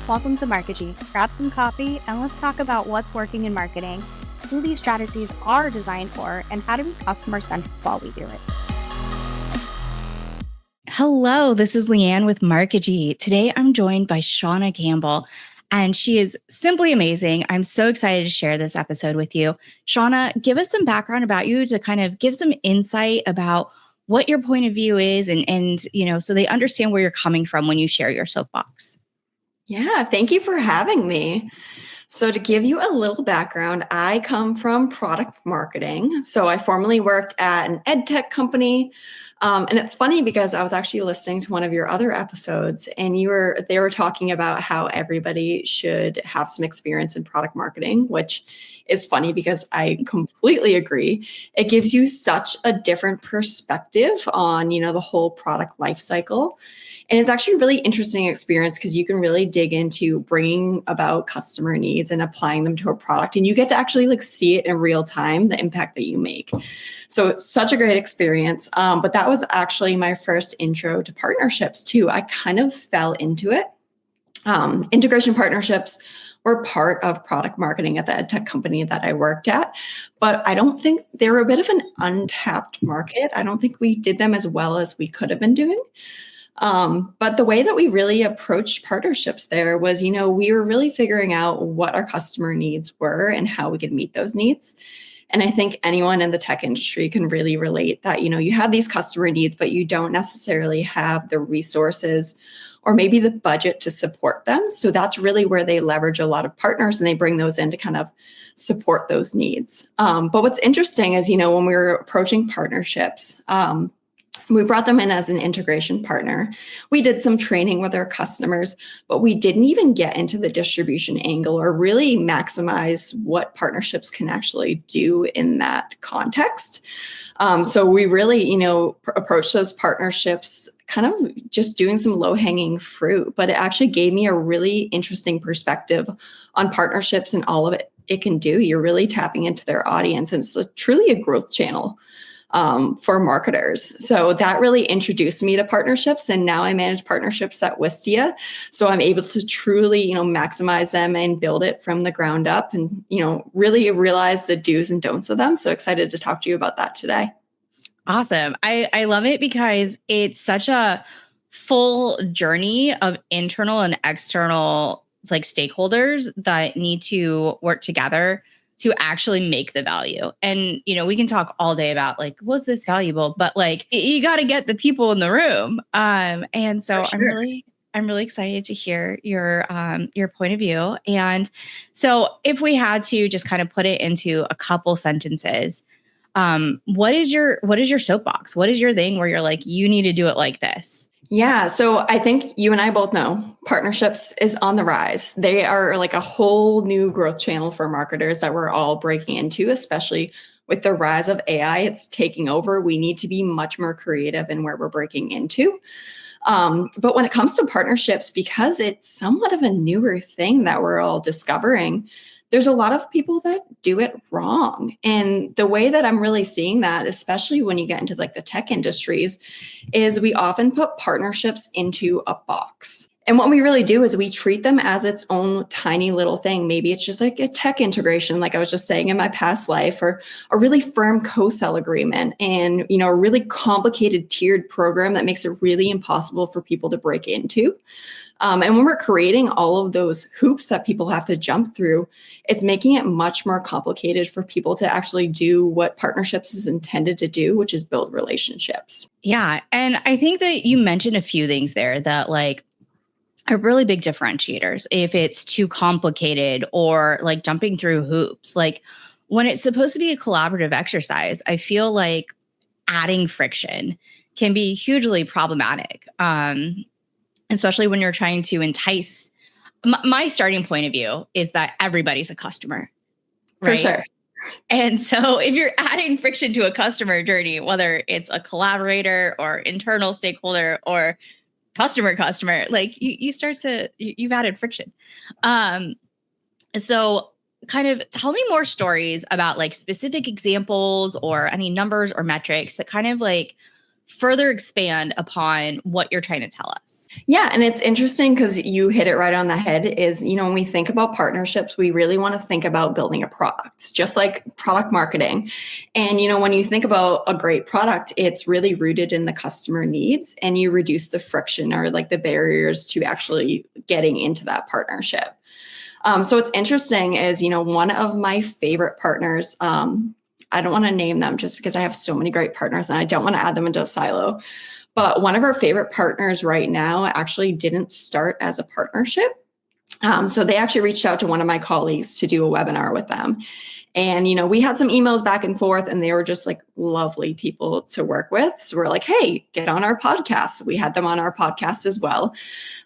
Welcome to Marketing. Grab some coffee and let's talk about what's working in marketing, who these strategies are designed for, and how to be customer-centric while we do it. Hello, this is Leanne with Marketing. Today I'm joined by Shauna Campbell, and she is simply amazing. I'm so excited to share this episode with you. Shauna, give us some background about you to kind of give some insight about what your point of view is and so they understand where you're coming from when you share your soapbox. Yeah, thank you for having me. So to give you a little background, I come from product marketing. So I formerly worked at an ed tech company. And it's funny because I was actually listening to one of your other episodes and they were talking about how everybody should have some experience in product marketing, which is funny because I completely agree. It gives you such a different perspective on, the whole product life cycle. And it's actually a really interesting experience because you can really dig into bringing about customer needs and applying them to a product. And you get to actually see it in real time, the impact that you make. So it's such a great experience. But that was actually my first intro to partnerships too. I kind of fell into it. Integration partnerships were part of product marketing at the ed tech company that I worked at, but I don't think they were a bit of an untapped market. I don't think we did them as well as we could have been doing. But the way that we really approached partnerships there was, we were really figuring out what our customer needs were and how we could meet those needs. And I think anyone in the tech industry can really relate that, you have these customer needs, but you don't necessarily have the resources or maybe the budget to support them. So that's really where they leverage a lot of partners and they bring those in to kind of support those needs. But what's interesting is, when we were approaching partnerships, we brought them in as an integration partner. We did some training with our customers, but we didn't even get into the distribution angle or really maximize what partnerships can actually do in that context. So we really, approached those partnerships kind of just doing some low-hanging fruit, but it actually gave me a really interesting perspective on partnerships and all of it can do. You're really tapping into their audience, and it's truly a growth channel for marketers. So that really introduced me to partnerships. And now I manage partnerships at Wistia. So I'm able to truly, maximize them and build it from the ground up and, really realize the do's and don'ts of them. So excited to talk to you about that today. Awesome. I love it because it's such a full journey of internal and external stakeholders that need to work together to actually make the value. And, we can talk all day about was this valuable, but you got to get the people in the room. And so sure. I'm really excited to hear your point of view. And so if we had to just kind of put it into a couple sentences, what is your soapbox? What is your thing where you're you need to do it like this? Yeah. So I think you and I both know partnerships is on the rise. They are a whole new growth channel for marketers that we're all breaking into, especially with the rise of AI. It's taking over. We need to be much more creative in where we're breaking into. But when it comes to partnerships, because it's somewhat of a newer thing that we're all discovering, there's a lot of people that do it wrong. And the way that I'm really seeing that, especially when you get into the tech industries, is we often put partnerships into a box. And what we really do is we treat them as its own tiny little thing. Maybe it's just a tech integration, like I was just saying in my past life, or a really firm co-sell agreement and, a really complicated tiered program that makes it really impossible for people to break into. And when we're creating all of those hoops that people have to jump through, it's making it much more complicated for people to actually do what partnerships is intended to do, which is build relationships. Yeah. And I think that you mentioned a few things there that are really big differentiators. If it's too complicated or jumping through hoops, when it's supposed to be a collaborative exercise, I feel like adding friction can be hugely problematic. Especially when you're trying to entice. My starting point of view is that everybody's a customer, right? For sure. And so if you're adding friction to a customer journey, whether it's a collaborator or internal stakeholder or customer, you've added friction. So kind of tell me more stories about specific examples or any numbers or metrics that kind of further expand upon what you're trying to tell us. Yeah. And it's interesting because you hit it right on the head is, when we think about partnerships, we really want to think about building a product, just like product marketing. And, when you think about a great product, it's really rooted in the customer needs, and you reduce the friction or like the barriers to actually getting into that partnership. So what's interesting is, one of my favorite partners, I don't want to name them just because I have so many great partners and I don't want to add them into a silo. But one of our favorite partners right now actually didn't start as a partnership. So they actually reached out to one of my colleagues to do a webinar with them. And, we had some emails back and forth, and they were just like lovely people to work with. So we're like, hey, get on our podcast. So we had them on our podcast as well.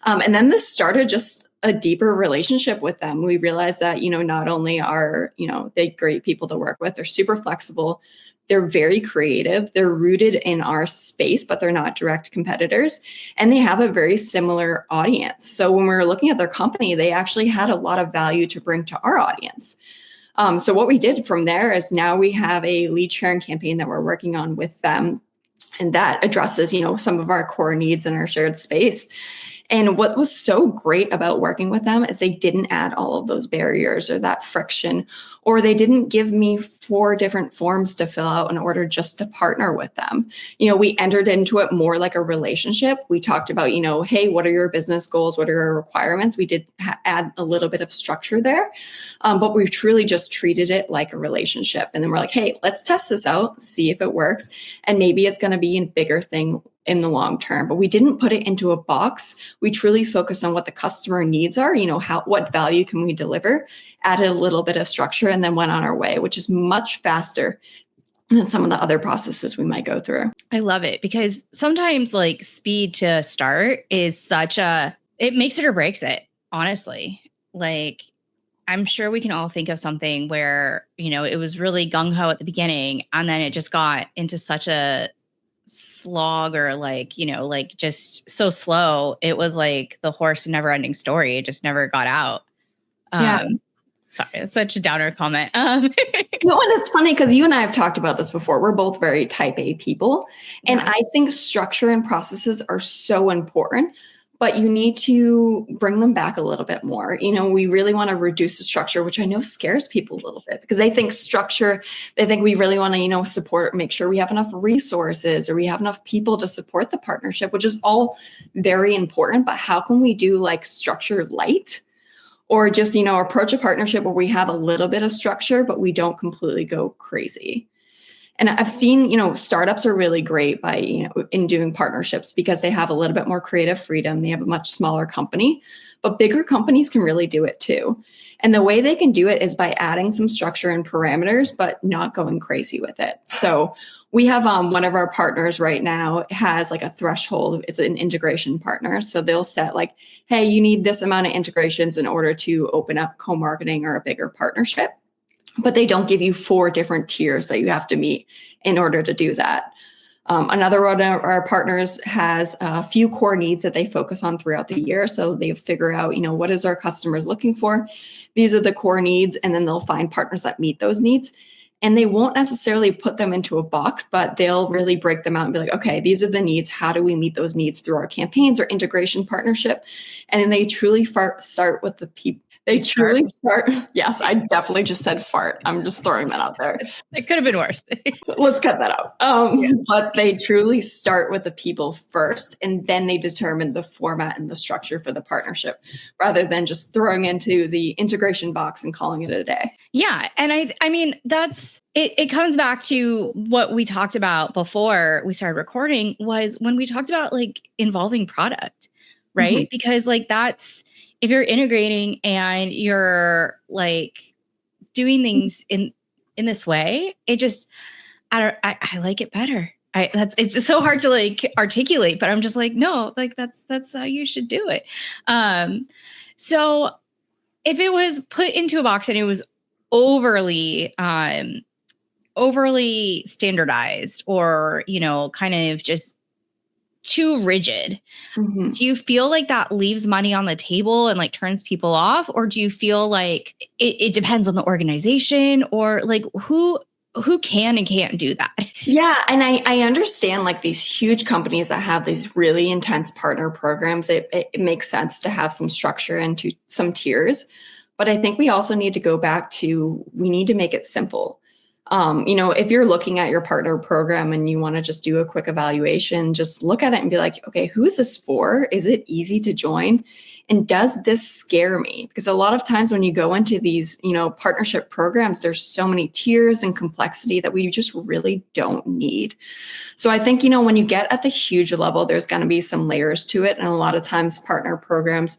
And then this started just a deeper relationship with them. We realized that, not only are, they great people to work with, they're super flexible, they're very creative, they're rooted in our space, but they're not direct competitors. And they have a very similar audience. So when we were looking at their company, they actually had a lot of value to bring to our audience. So what we did from there is now we have a lead sharing campaign that we're working on with them. And that addresses, some of our core needs in our shared space. And what was so great about working with them is they didn't add all of those barriers or that friction, or they didn't give me 4 different forms to fill out in order just to partner with them. We entered into it more like a relationship. We talked about, hey, what are your business goals? What are your requirements? We did add a little bit of structure there, but we truly just treated it like a relationship. And then we're like, hey, let's test this out, see if it works. And maybe it's going to be a bigger thing in the long term, but we didn't put it into a box. We truly focused on what the customer needs are, what value can we deliver, added a little bit of structure, and then went on our way, which is much faster than some of the other processes we might go through. I love it because sometimes like speed to start is it makes it or breaks it, honestly. Like, I'm sure we can all think of something where, it was really gung-ho at the beginning and then it just got into such a slog or just so slow. It was like the horse never ending story. It just never got out. Sorry, it's such a downer comment. No, and it's funny because you and I have talked about this before. We're both very type A people. And I think structure and processes are so important, but you need to bring them back a little bit more. We really want to reduce the structure, which I know scares people a little bit because they think structure, they think we really want to, support, make sure we have enough resources or we have enough people to support the partnership, which is all very important. But how can we do like structure light? Or just, approach a partnership where we have a little bit of structure, but we don't completely go crazy. And I've seen, startups are really great by, in doing partnerships because they have a little bit more creative freedom. They have a much smaller company, but bigger companies can really do it too. And the way they can do it is by adding some structure and parameters, but not going crazy with it. So we have one of our partners right now has like a threshold. It's an integration partner. So they'll set like, hey, you need this amount of integrations in order to open up co-marketing or a bigger partnership. But they don't give you 4 different tiers that you have to meet in order to do that. Another one of our partners has a few core needs that they focus on throughout the year. So they figure out, what is our customers looking for? These are the core needs. And then they'll find partners that meet those needs. And they won't necessarily put them into a box, but they'll really break them out and be like, okay, these are the needs. How do we meet those needs through our campaigns or integration partnership? And then they truly start with the people. They truly start. Yes, I definitely just said fart. I'm just throwing that out there. It could have been worse. Let's cut that out. But they truly start with the people first, and then they determine the format and the structure for the partnership rather than just throwing into the integration box and calling it a day. Yeah. And I mean, that's it comes back to what we talked about before we started recording was when we talked about like involving product, right? Mm-hmm. Because like that's if you're integrating and you're like doing things in this way, it just, I like it better. It's so hard to like articulate, but I'm just like, no, like that's how you should do it. So if it was put into a box and it was overly standardized or, kind of just too rigid. Mm-hmm. Do you feel like that leaves money on the table and like turns people off? Or do you feel like it depends on the organization or like who who can and can't do that? Yeah. And I understand like these huge companies that have these really intense partner programs. It makes sense to have some structure and to some tiers. But I think we also need to go back to, we need to make it simple. If you're looking at your partner program and you want to just do a quick evaluation, just look at it and be like, okay, who is this for? Is it easy to join? And does this scare me? Because a lot of times when you go into these, partnership programs, there's so many tiers and complexity that we just really don't need. So I think, when you get at the huge level, there's going to be some layers to it. And a lot of times partner programs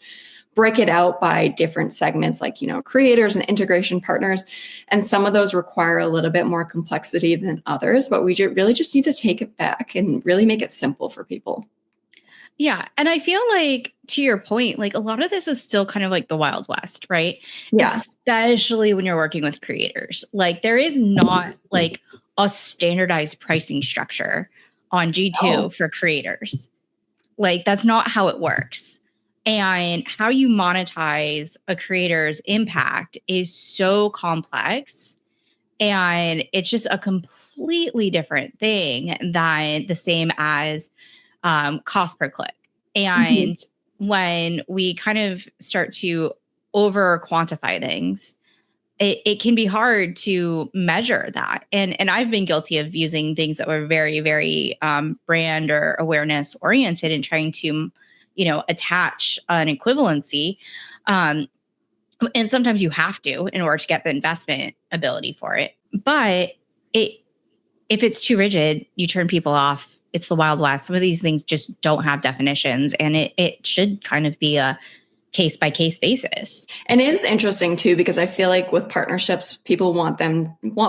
break it out by different segments like, creators and integration partners. And some of those require a little bit more complexity than others, but we really just need to take it back and really make it simple for people. Yeah. And I feel like, to your point, like a lot of this is still kind of like the Wild West, right? Yeah. Especially when you're working with creators. Like there is not like a standardized pricing structure on G2 for creators. Like that's not how it works. And how you monetize a creator's impact is so complex. And it's just a completely different thing than the same as cost per click. And when we kind of start to over quantify things, it can be hard to measure that. And I've been guilty of using things that were very, very brand or awareness oriented and trying to, attach an equivalency. And sometimes you have to in order to get the investment ability for it. But if it's too rigid, you turn people off. It's the Wild West. Some of these things just don't have definitions, and it should kind of be a case by case basis. And it is interesting too, because I feel like with partnerships, people want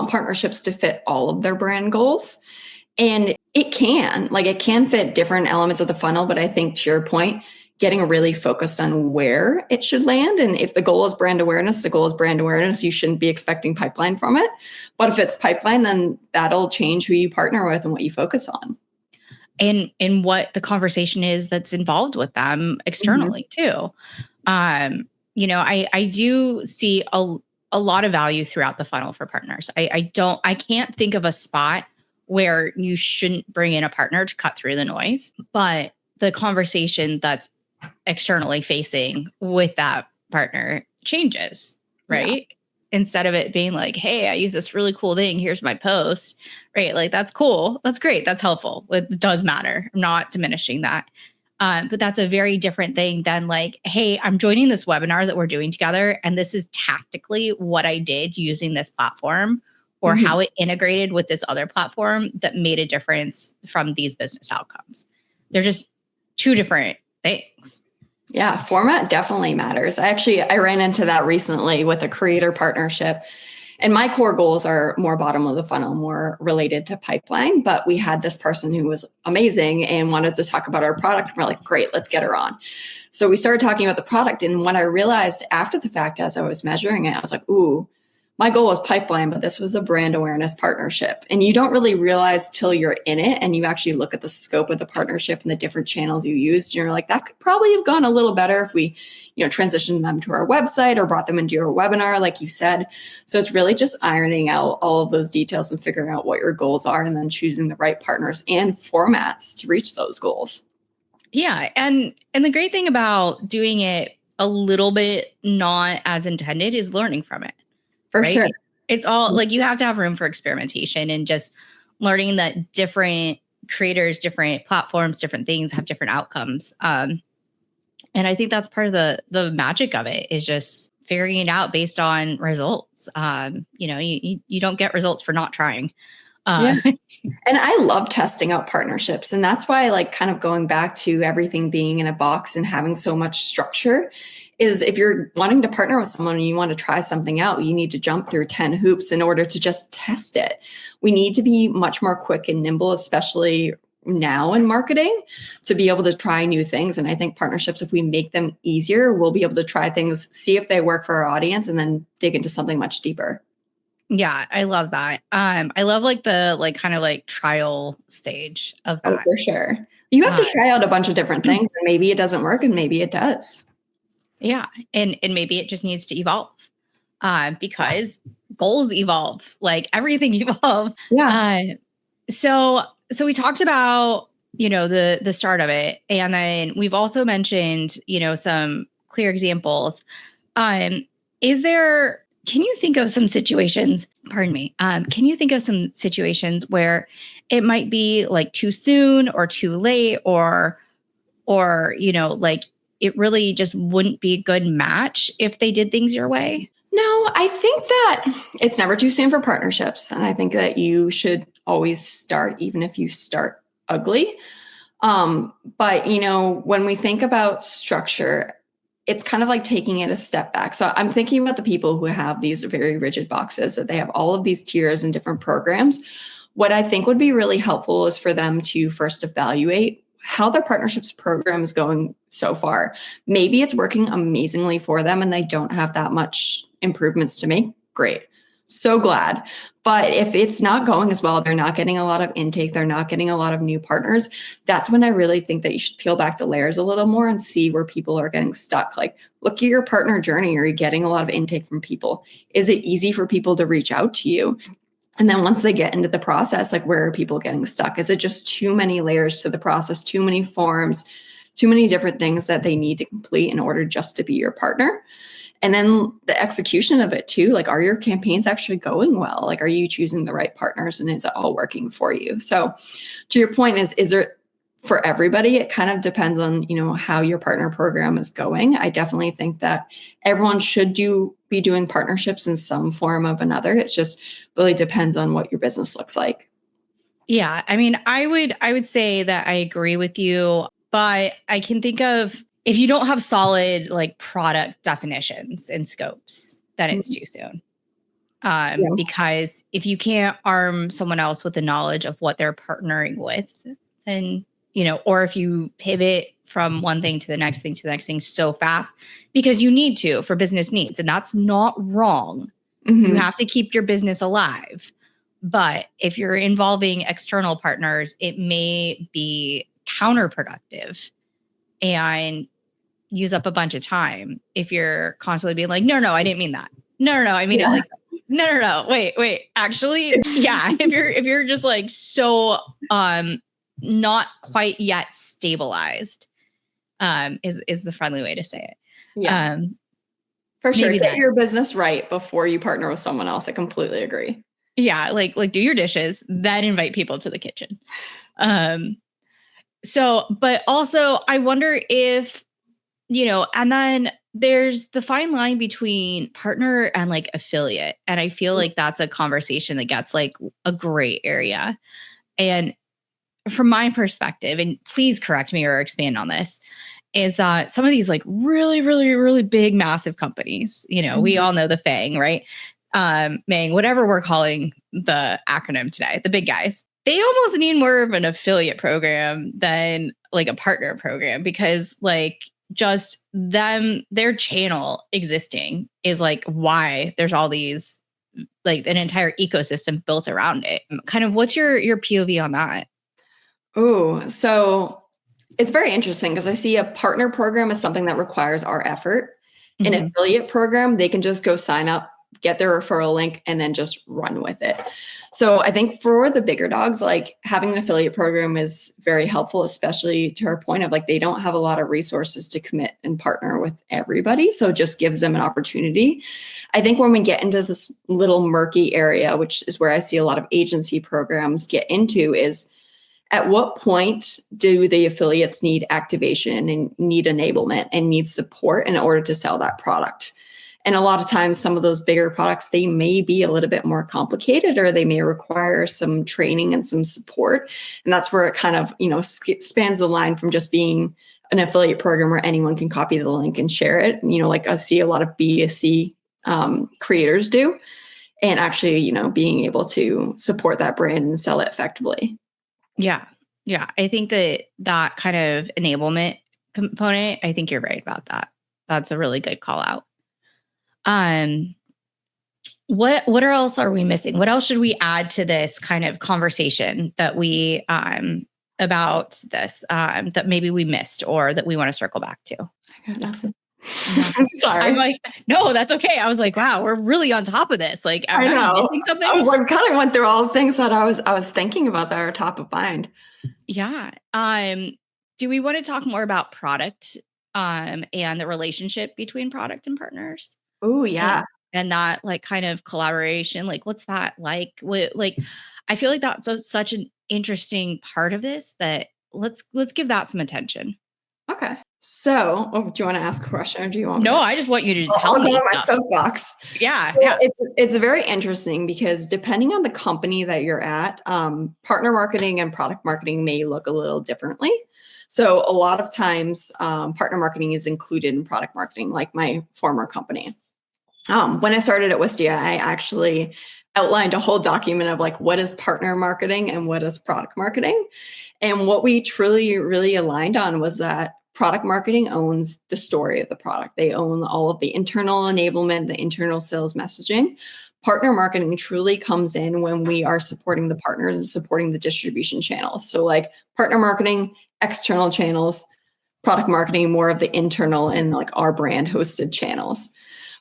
partnerships to fit all of their brand goals. And it can fit different elements of the funnel. But I think to your point, getting really focused on where it should land. And if the goal is brand awareness, the goal is brand awareness. You shouldn't be expecting pipeline from it. But if it's pipeline, then that'll change who you partner with and what you focus on. And what the conversation is that's involved with them externally too. I do see a lot of value throughout the funnel for partners. I can't think of a spot where you shouldn't bring in a partner to cut through the noise, but the conversation that's externally facing with that partner changes, right? Yeah. Instead of it being like, hey, I use this really cool thing. Here's my post, right? Like, that's cool. That's great. That's helpful. It does matter. I'm not diminishing that. But that's a very different thing than like, hey, I'm joining this webinar that we're doing together. And this is tactically what I did using this platform or how it integrated with this other platform that made a difference from these business outcomes. They're just two different things. Yeah, format definitely matters. I ran into that recently with a creator partnership. And my core goals are more bottom of the funnel, more related to pipeline. But we had this person who was amazing and wanted to talk about our product. And we're like, great, let's get her on. So we started talking about the product. And what I realized after the fact, as I was measuring it, I was like, ooh, my goal was pipeline, but this was a brand awareness partnership. And you don't really realize till you're in it and you actually look at the scope of the partnership and the different channels you used. You're like, that could probably have gone a little better if we, transitioned them to our website or brought them into your webinar, like you said. So it's really just ironing out all of those details and figuring out what your goals are and then choosing the right partners and formats to reach those goals. Yeah. And the great thing about doing it a little bit not as intended is learning from it. For sure. It's all like you have to have room for experimentation and just learning that different creators, different platforms, different things have different outcomes. And I think that's part of the magic of it is just figuring it out based on results. You don't get results for not trying. Yeah. And I love testing out partnerships. And that's why I like kind of going back to everything being in a box and having so much structure is if you're wanting to partner with someone and you want to try something out, you need to jump through 10 hoops in order to just test it. We need to be much more quick and nimble, especially now in marketing, to be able to try new things. And I think partnerships, if we make them easier, we'll be able to try things, see if they work for our audience, and then dig into something much deeper. Yeah, I love that. I love like the kind of like trial stage of that. Oh, for sure. You have to try out a bunch of different things and maybe it doesn't work and maybe it does. Yeah. And maybe it just needs to evolve because goals evolve, like everything evolves. Yeah. So we talked about, the start of it. And then we've also mentioned, some clear examples. Um, can you think of some situations, pardon me, can you think of some situations where it might be like too soon or too late or, like it really just wouldn't be a good match if they did things your way? No, I think that it's never too soon for partnerships. And I think that you should always start, even if you start ugly. But, when we think about structure, it's kind of like taking it a step back. So I'm thinking about the people who have these very rigid boxes, that they have all of these tiers and different programs. What I think would be really helpful is for them to first evaluate how their partnerships program is going so far. Maybe it's working amazingly for them and they don't have that much improvements to make. Great. So glad. But if it's not going as well, they're not getting a lot of intake, they're not getting a lot of new partners, that's when I really think that you should peel back the layers a little more and see where people are getting stuck. Like, look at your partner journey. Are you getting a lot of intake from people? Is it easy for people to reach out to you? And then once they get into the process, like, where are people getting stuck? Is it just too many layers to the process, too many forms, too many different things that they need to complete in order just to be your partner? And then the execution of it too, like, are your campaigns actually going well? Like, are you choosing the right partners and is it all working for you? So to your point, is there for everybody? It kind of depends on, how your partner program is going. I definitely think that everyone should be doing partnerships in some form of another. It just really depends on what your business looks like. Yeah. I mean, I would say that I agree with you, but I can think of, if you don't have solid like product definitions and scopes, then it's too soon. Yeah. Because if you can't arm someone else with the knowledge of what they're partnering with, then, or if you pivot from one thing to the next thing to the next thing so fast because you need to for business needs, and that's not wrong. You have to keep your business alive. But if you're involving external partners, it may be counterproductive and use up a bunch of time if you're constantly being like, no, I didn't mean that. No, I mean it like, no. Wait. Actually, yeah. If you're just like so not quite yet stabilized, is the friendly way to say it. Yeah. For sure. Get your business right before you partner with someone else. I completely agree. Yeah, like do your dishes, then invite people to the kitchen. So, but also I wonder if, and then there's the fine line between partner and like affiliate. And I feel like that's a conversation that gets like a gray area. And from my perspective, and please correct me or expand on this, is that some of these like really, really, really big, massive companies, we all know the FANG, right? Mang, whatever we're calling the acronym today, the big guys, they almost need more of an affiliate program than like a partner program, because like just their channel existing is like why there's all these, like an entire ecosystem built around it. Kind of what's your POV on that? Oh, so it's very interesting because I see a partner program as something that requires our effort. An affiliate program, they can just go sign up, get their referral link, and then just run with it. So I think for the bigger dogs, like, having an affiliate program is very helpful, especially to our point of like, they don't have a lot of resources to commit and partner with everybody. So it just gives them an opportunity. I think when we get into this little murky area, which is where I see a lot of agency programs get into, is at what point do the affiliates need activation and need enablement and need support in order to sell that product? And a lot of times, some of those bigger products, they may be a little bit more complicated, or they may require some training and some support. And that's where it kind of, spans the line from just being an affiliate program where anyone can copy the link and share it. Like I see a lot of B2C creators do, and actually, being able to support that brand and sell it effectively. Yeah. I think that kind of enablement component, I think you're right about that. That's a really good call out. What else are we missing? What else should we add to this kind of conversation that we about this that maybe we missed or that we want to circle back to? I got nothing. Yeah. Sorry. I'm like, no, that's okay. I was like, wow, we're really on top of this. Like, I am I know. missing something? I was like, kind of went through all the things that I was thinking about that are top of mind. Yeah. Do we want to talk more about product and the relationship between product and partners? Oh, And yeah. and that like kind of collaboration, like what's that like? Like I feel like that's such an interesting part of this that let's give that some attention. Okay. So, do you want to ask a question or do you want me No, to? I just want you to I'll tell go me on my stuff. soapbox. Yeah, So yeah. it's very interesting because depending on the company that you're at, partner marketing and product marketing may look a little differently. So a lot of times, partner marketing is included in product marketing, like my former company. When I started at Wistia, I actually outlined a whole document of like what is partner marketing and what is product marketing. And what we truly really aligned on was that product marketing owns the story of the product. They own all of the internal enablement, the internal sales messaging. Partner marketing truly comes in when we are supporting the partners and supporting the distribution channels. So like partner marketing, external channels, product marketing, more of the internal and like our brand hosted channels.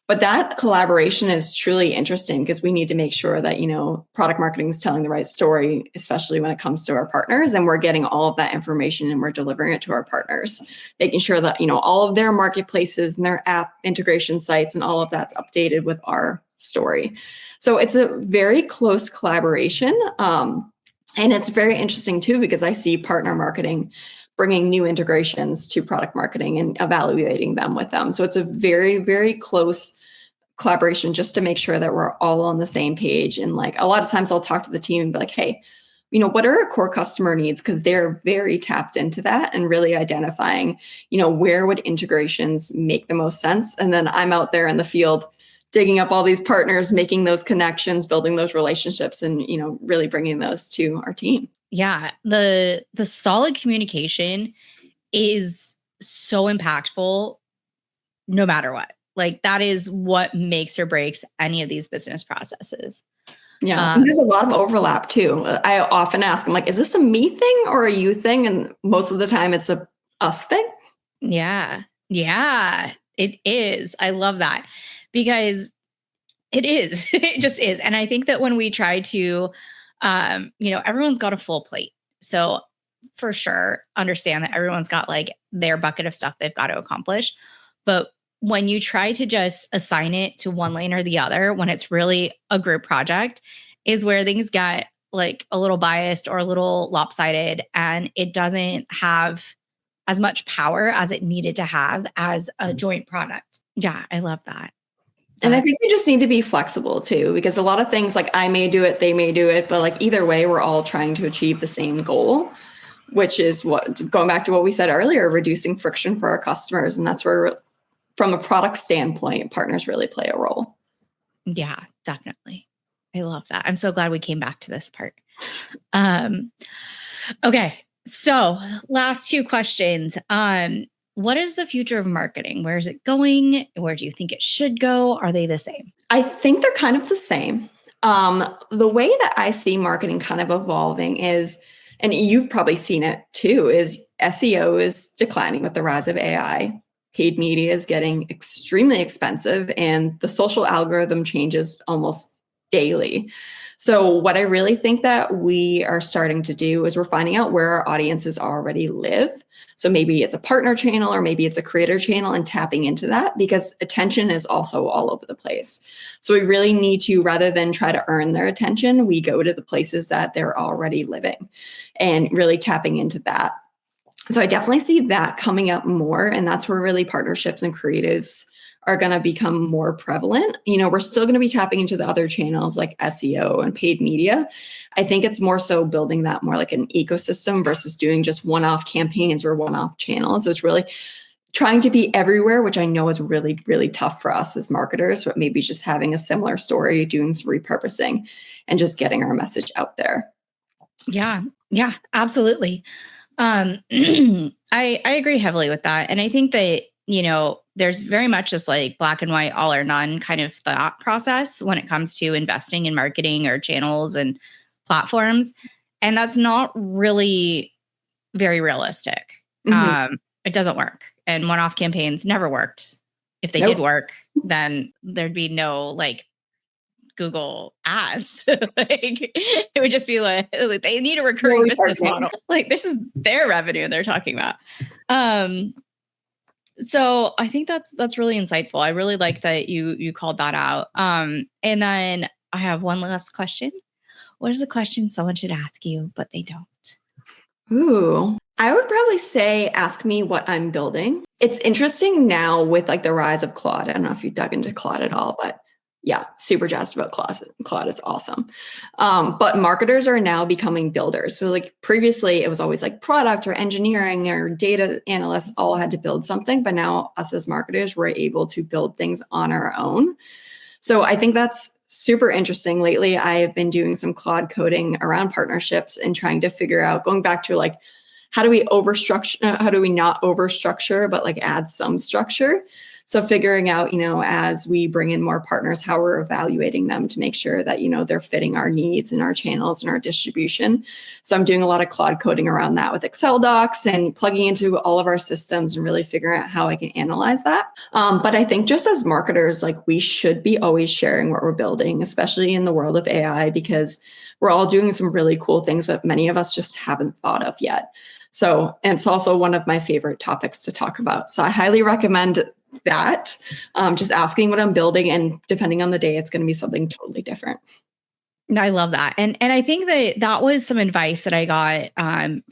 But that collaboration is truly interesting because we need to make sure that, product marketing is telling the right story, especially when it comes to our partners. And we're getting all of that information and we're delivering it to our partners, making sure that, all of their marketplaces and their app integration sites and all of that's updated with our story. So it's a very close collaboration. And it's very interesting too, because I see partner marketing bringing new integrations to product marketing and evaluating them with them. So it's a very, very close collaboration just to make sure that we're all on the same page. And like a lot of times I'll talk to the team and be like, hey, what are our core customer needs? Because they're very tapped into that and really identifying, where would integrations make the most sense? And then I'm out there in the field digging up all these partners, making those connections, building those relationships, and, really bringing those to our team. Yeah. The solid communication is so impactful no matter what. Like that is what makes or breaks any of these business processes. Yeah. And there's a lot of overlap too. I often ask, I'm like, is this a me thing or a you thing? And most of the time it's a us thing. Yeah. Yeah. It is. I love that because it is. It just is. And I think that when we try to, everyone's got a full plate. So for sure, understand that everyone's got like their bucket of stuff they've got to accomplish. But when you try to just assign it to one lane or the other, when it's really a group project, is where things get like a little biased or a little lopsided and it doesn't have as much power as it needed to have as a joint product. Yeah, I love that. And I think we just need to be flexible too, because a lot of things like I may do it, they may do it, but like either way, we're all trying to achieve the same goal, which is going back to what we said earlier, reducing friction for our customers. And that's where, from a product standpoint, partners really play a role. Yeah, definitely. I love that. I'm so glad we came back to this part. Okay. So last two questions. What is the future of marketing? Where is it going? Where do you think it should go? Are they the same? I think they're kind of the same. The way that I see marketing kind of evolving is, and you've probably seen it too, is SEO is declining with the rise of AI. Paid media is getting extremely expensive and the social algorithm changes almost daily. So what I really think that we are starting to do is we're finding out where our audiences already live. So maybe it's a partner channel or maybe it's a creator channel and tapping into that because attention is also all over the place. So we really need to, rather than try to earn their attention, we go to the places that they're already living and really tapping into that. So I definitely see that coming up more. And that's where really partnerships and creatives are going to become more prevalent. We're still going to be tapping into the other channels like SEO and paid media. I think it's more so building that more like an ecosystem versus doing just one-off campaigns or one-off channels. It's really trying to be everywhere, which I know is really, really tough for us as marketers, but maybe just having a similar story, doing some repurposing and just getting our message out there. Yeah, absolutely. I agree heavily with that. And I think that, there's very much just like black and white, all or none kind of thought process when it comes to investing in marketing or channels and platforms. And that's not really very realistic. Mm-hmm. It doesn't work. And one-off campaigns never worked If they did work, then there'd be no like Google ads. Like it would just be like they need a recurring business model. Like this is their revenue they're talking about. So I think that's really insightful. I really like that you called that out. And then I have one last question. What is a question someone should ask you, but they don't? Ooh, I would probably say, ask me what I'm building. It's interesting now with like the rise of Claude. I don't know if you dug into Claude at all, but yeah, super jazzed about Claude. Claude is awesome. But marketers are now becoming builders. So like previously it was always like product or engineering or data analysts all had to build something. But now us as marketers, we're able to build things on our own. So I think that's super interesting. Lately, I have been doing some Claude coding around partnerships and trying to figure out, going back to like, how do we not overstructure, but like add some structure? So figuring out, as we bring in more partners, how we're evaluating them to make sure that, they're fitting our needs and our channels and our distribution. So I'm doing a lot of Claude coding around that with Excel docs and plugging into all of our systems and really figuring out how I can analyze that. But I think just as marketers, like we should be always sharing what we're building, especially in the world of AI, because we're all doing some really cool things that many of us just haven't thought of yet. So, and it's also one of my favorite topics to talk about. So I highly recommend that, just asking what I'm building, and depending on the day, it's going to be something totally different. I love that. And I think that was some advice that I got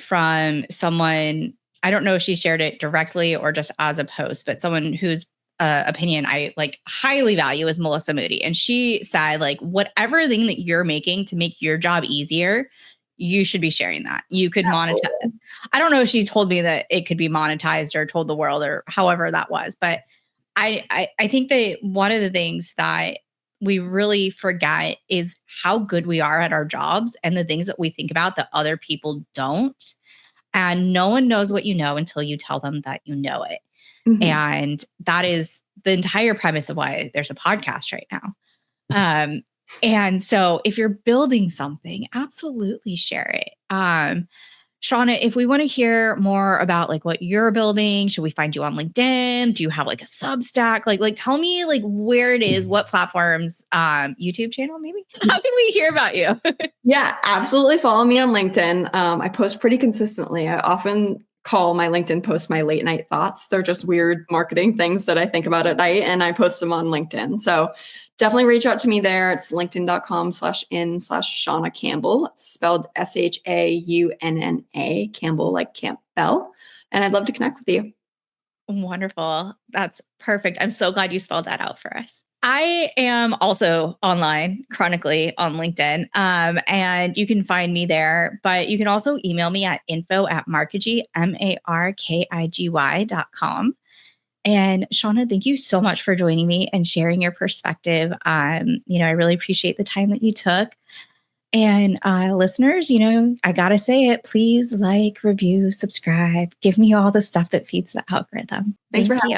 from someone. I don't know if she shared it directly or just as a post, but someone whose opinion I like highly value is Melissa Moody. And she said, like, whatever thing that you're making to make your job easier, you should be sharing that. You could monetize. I don't know if she told me that it could be monetized or told the world or however that was, but I think that one of the things that we really forget is how good we are at our jobs and the things that we think about that other people don't. And no one knows what you know until you tell them that you know it. Mm-hmm. And that is the entire premise of why there's a podcast right now. And so if you're building something, absolutely share it. Shauna, if we want to hear more about like what you're building, should we find you on LinkedIn? Do you have like a Substack? Like tell me like where it is, what platforms, YouTube channel, maybe? How can we hear about you? Yeah, absolutely. Follow me on LinkedIn. I post pretty consistently. I often call my LinkedIn posts my late night thoughts. They're just weird marketing things that I think about at night, and I post them on LinkedIn. So definitely reach out to me there. It's linkedin.com/in/Shauna Campbell. It's spelled SHAUNNA, Campbell like Campbell. And I'd love to connect with you. Wonderful. That's perfect. I'm so glad you spelled that out for us. I am also online chronically on LinkedIn, and you can find me there, but you can also email me at info@markigy.com. And Shauna, thank you so much for joining me and sharing your perspective. I really appreciate the time that you took. And listeners, I got to say it, please like, review, subscribe, give me all the stuff that feeds the algorithm. Thanks for having me.